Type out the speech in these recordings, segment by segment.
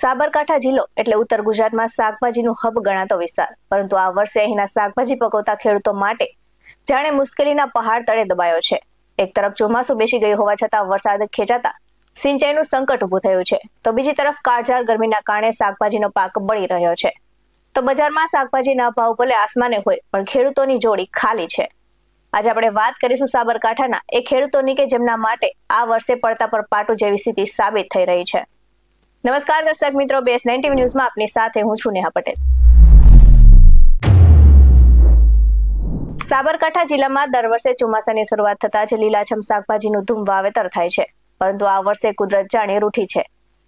સાબરકાંઠા જિલ્લો એટલે ઉત્તર ગુજરાતમાં શાકભાજીનું હબ ગણાતો વિસ્તાર, પરંતુ આ વર્ષે અહીંના શાકભાજી પકવતા ખેડૂતો માટે જાણે મુશ્કેલીના પહાડ તળે દબાયો છે। એક તરફ ચોમાસું બેસી ગયું હોવા છતાં વરસાદ ખેંચાતા સિંચાઈનું સંકટ ઊભું થયું છે, તો બીજી તરફ કાળઝાળ ગરમીના કારણે શાકભાજીનો પાક બળી રહ્યો છે। તો બજારમાં શાકભાજીના ભાવ ભલે આસમાને હોય, પણ ખેડૂતોની જોડી ખાલી છે। આજે આપણે વાત કરીશું સાબરકાંઠાના એ ખેડૂતોની કે જેમના માટે આ વર્ષે પડતા પર પાટું જેવી સ્થિતિ સાબિત થઈ રહી છે। નમસ્કાર દર્શક મિત્રો, BS9 ન્યૂઝમાં આપની સાથે હું છું નેહા પટેલ। સાબરકાંઠા જિલ્લામાં દર વર્ષે ચોમાસાની શરૂઆત થતા જ લીલાછમ શાકભાજીનું ધૂમ વાવેતર થાય છે, પરંતુ આ વર્ષે કુદરત જાણે રૂઠી છે।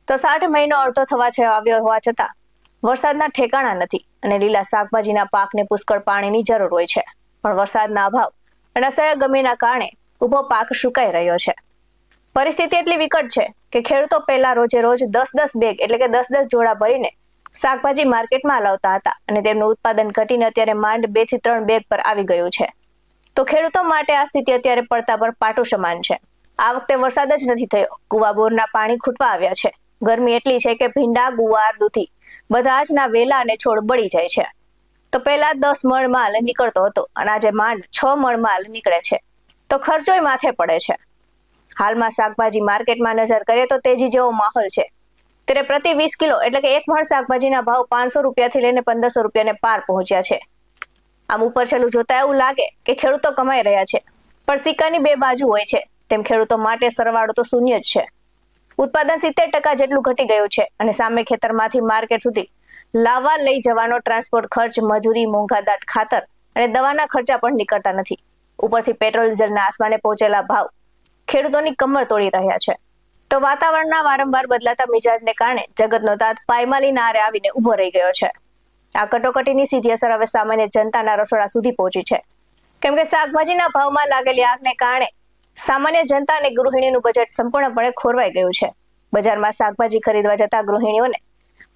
તો 60 મહિનો અડધો થવા આવ્યો હોવા છતાં વરસાદના ઠેકાણા નથી અને લીલા શાકભાજીના પાકને પુષ્કળ પાણીની જરૂર હોય છે, પણ વરસાદના અભાવ અને અસહ્ય ગરમીના કારણે ઊભો પાક સુકાઈ રહ્યો છે। પરિસ્થિતિ એટલી વિકટ છે કે ખેડૂતો પહેલા રોજે રોજ 10-10 બેગ એટલે કે 10-10 જોડા ભરીને શાકભાજી માર્કેટમાં લાવતા હતા અને તેમનું ઉત્પાદન ઘટીને અત્યારે માંડ 2 થી 3 બેગ પર આવી ગયું છે। તો ખેડૂતો માટે આ સ્થિતિ અત્યારે પડતા પર પાટું સમાન છે। આ વખતે વરસાદ જ નથી થયો, કુવા બોરના પાણી ખૂટવા આવ્યા છે। ગરમી એટલી છે કે ભીંડા, ગુવાર, દૂધી બધા જ ના વેલા અને છોડ બળી જાય છે। તો પહેલા 10 મણ માલ નીકળતો હતો અને આજે માંડ 6 મણ માલ નીકળે છે, તો ખર્ચોય માથે પડે છે। હાલમાં શાકભાજી માર્કેટમાં નજર કરીએ તો તેજી જેવો માહોલ છે, ત્યારે પ્રતિ 20 કિલો એટલે કે 1 મણ શાકભાજીના ભાવ 500 રૂપિયાથી લઈને 1500 રૂપિયાને પાર પહોંચ્યા છે। આમ ઉપર છેલ્લું જોતા એવું લાગે કે ખેડૂતો કમાઈ રહ્યા છે, પણ સિક્કાની બે બાજુ હોય છે, તેમ ખેડૂતો માટે સરવાળો તો શૂન્ય જ છે। ઉત્પાદન 70% જેટલું ઘટી ગયું છે અને સામે ખેતરમાંથી માર્કેટ સુધી લાવવા લઈ જવાનો ટ્રાન્સપોર્ટ ખર્ચ, મજૂરી, મોંઘાદાટ ખાતર અને દવાના ખર્ચા પણ નીકળતા નથી। ઉપરથી પેટ્રોલ ડીઝલના આસમાને પહોંચેલા ભાવ ખેડૂતોની કમર તોડી રહ્યા છે। તો વાતાવરણના વારંવાર બદલાતા મિજાજને કારણે જગતનો તાત પાયમાલીના આરે આવીને ઊભો રહી ગયો છે। આ કટોકટીની સીધી અસર હવે સામાન્ય જનતાના રસોડા સુધી પહોંચી છે, કેમ કે શાકભાજીના ભાવમાં લાગેલી આગને કારણે સામાન્ય જનતા અને ગૃહિણીનું બજેટ સંપૂર્ણપણે ખોરવાઈ ગયું છે। બજારમાં શાકભાજી ખરીદવા જતા ગૃહિણીઓને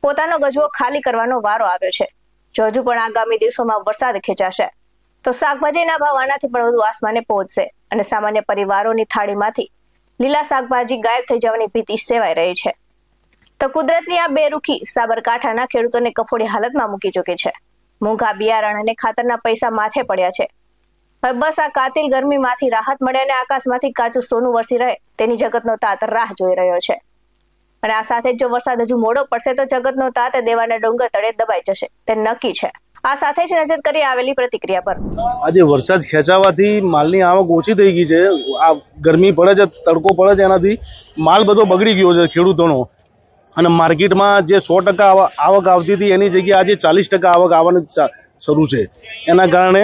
પોતાનો ગજવો ખાલી કરવાનો વારો આવ્યો છે। જો હજુ પણ આગામી દિવસોમાં વરસાદ ખેંચાશે તો શાકભાજીના ભાવ આનાથી પણ વધુ આસમાને પહોંચશે અને સામાન્ય પરિવારોની થાળીમાંથી લીલા શાકભાજી ગાયબ થઈ જવાની ભીતિ સેવાઈ રહી છે। તો કુદરતની આ બેરુખી સાબરકાંઠાના ખેડૂતોને કફોડી હાલતમાં મૂકી ચૂકી છે। મોંઘા બિયારણ અને ખાતરના પૈસા માથે પડ્યા છે। હવે બસ આ કાતિલ ગરમીમાંથી રાહત મળે અને આકાશમાંથી કાચું સોનું વરસી રહે તેની જગતનો તાત રાહ જોઈ રહ્યો છે। અને આ સાથે જો વરસાદ હજુ મોડો પડશે તો જગતનો તાત દેવાના ડુંગર તળે દબાઈ જશે તે નક્કી છે। આ સાથે જ નજર કરી આવેલી પ્રતિક્રિયા પર। આજે વરસાદ ખેંચાવાથી માલની આવક ઓછી થઈ ગઈ છે। આ ગરમી પડે છે, તડકો પડે છે, એનાથી માલ બધો બગડી ગયો છે ખેડૂતોનો। અને માર્કેટમાં જે 100% આવક આવતી હતી એની જગ્યાએ આજે 40% આવક આવવાની શરૂ છે। એના કારણે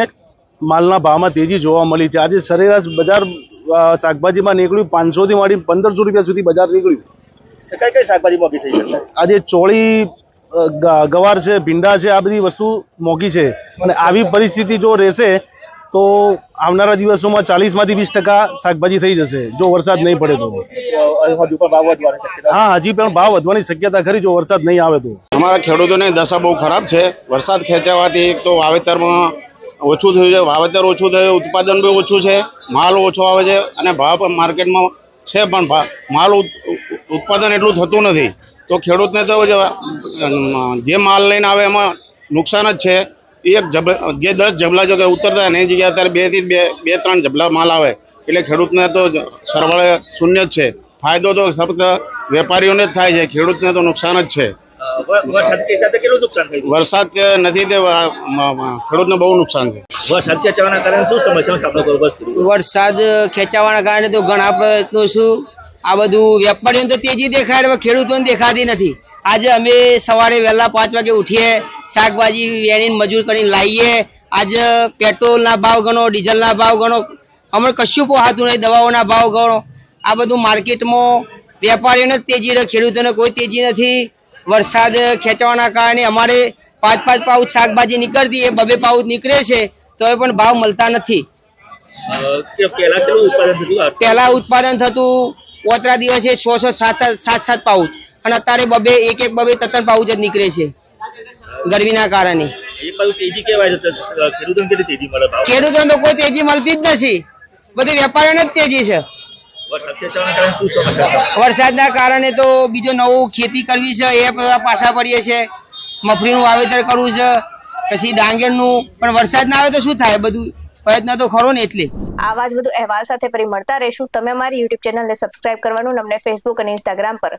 માલના ભાવમાં તેજી જોવા મળી છે। આજે સરેરાશ બજાર શાકભાજીમાં નીકળ્યું 500 થી માંડી 1500 રૂપિયા સુધી બજાર નીકળ્યું। કઈ કઈ શાકભાજી મોંઘી થઈ છે? આજે ચોળી, ગવાર છે, ભીંડા છે, આ બધી વસ્તુ મોંઘી છે। અને આવી પરિસ્થિતિ જો રહેશે તો આવનારા દિવસોમાં 40 માંથી 20% શાકભાજી થઈ જશે જો વરસાદ નહીં પડે તો। હા, હજી પણ ભાવ વધવાની શક્યતા ખરી જો વરસાદ નહીં આવે તો। અમારા ખેડૂતોની દશા બહુ ખરાબ છે। વરસાદ ખેંચાવાથી એક તો વાવેતરમાં ઓછું થયું છે, વાવેતર ઓછું થયું, ઉત્પાદન બી ઓછું છે, માલ ઓછો આવે છે અને ભાવ પણ માર્કેટમાં છે પણ માલ ઉત્પાદન એટલું થતું નથી। તો ખેડૂતને તો જે માલ લઈને આવે એમાં નુકસાન જ છે। એક જે 10 જબલા જો કે ઉતરતા એની જગ્યાએ અત્યારે 2 થી 3 જબલા માલ આવે એટલે ખેડૂતને તો સરવાળે શૂન્ય જ છે। ફાયદો તો ફક્ત વેપારીઓને જ થાય છે, ખેડૂતને તો નુકસાન જ છે। વરસાદ નથી તે ખેડૂતને બહુ નુકસાન છે। વરસાદ ખેંચાવાના કારણે શું સમસ્યાનો સામનો કરવો પડે? વરસાદ ખેંચાવાના કારણે તો ઘણા પ્રયત્નો શું આ બધું વેપારીઓને તો તેજી દેખાય, ખેડૂતોને દેખાતી નથી। આજે અમે સવારે વહેલા 5 વાગે ઉઠીએ, શાકભાજી વેણીને મજૂર કરીને લાવીએ। આજે પેટ્રોલના ભાવ ગણો, ડીઝલના ભાવ ગણો, અમને કશું પોહાતું નહીં, દવાઓના ભાવ ગણો। આ બધું માર્કેટમાં વેપારીઓને જ તેજી રહે, ખેડૂતોને કોઈ તેજી નથી। વરસાદ ખેંચવાના કારણે અમારે 5-5 પાઉચ શાકભાજી નીકળતી એ 2-2 પાઉચ નીકળે છે તો એ પણ ભાવ મળતા નથી। પહેલા ઉત્પાદન થતું ઓતરા દિવસે 600-7 પાઉચ અને અત્યારે 1-1, 2-3 પાઉચ જ નીકળે છે ગરમીના કારણે। ખેડૂતોને તો કોઈ તેજી મળતી જ નથી, બધી વેપારીઓને જ તેજી છે। વરસાદ ખેંચાવાના કારણે શું સમસ્યા છે? વરસાદના કારણે તો બીજો નવું ખેતી કરવી છે એ બધા પાછા પડીએ છે. મગફળીનું વાવેતર કરવું છે, પછી ડાંગરનું, પણ વરસાદ ના આવે તો શું થાય? બધું પ્રયત્ન તો ખરો ને. એટલે આવા જ વધુ અહેવાલ સાથે ફરી મળતા રહીશું. તમે અમારી યુટ્યુબ ચેનલને સબસ્ક્રાઇબ કરવાનું, અમને ફેસબુક અને ઇન્સ્ટાગ્રામ પર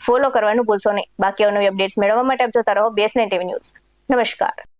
ફોલો કરવાનું ભૂલશો નહીં. બાકી નવી અપડેટ્સ મેળવવા માટે આપ જોતા રહો BS9 TV ન્યૂઝ. નમસ્કાર.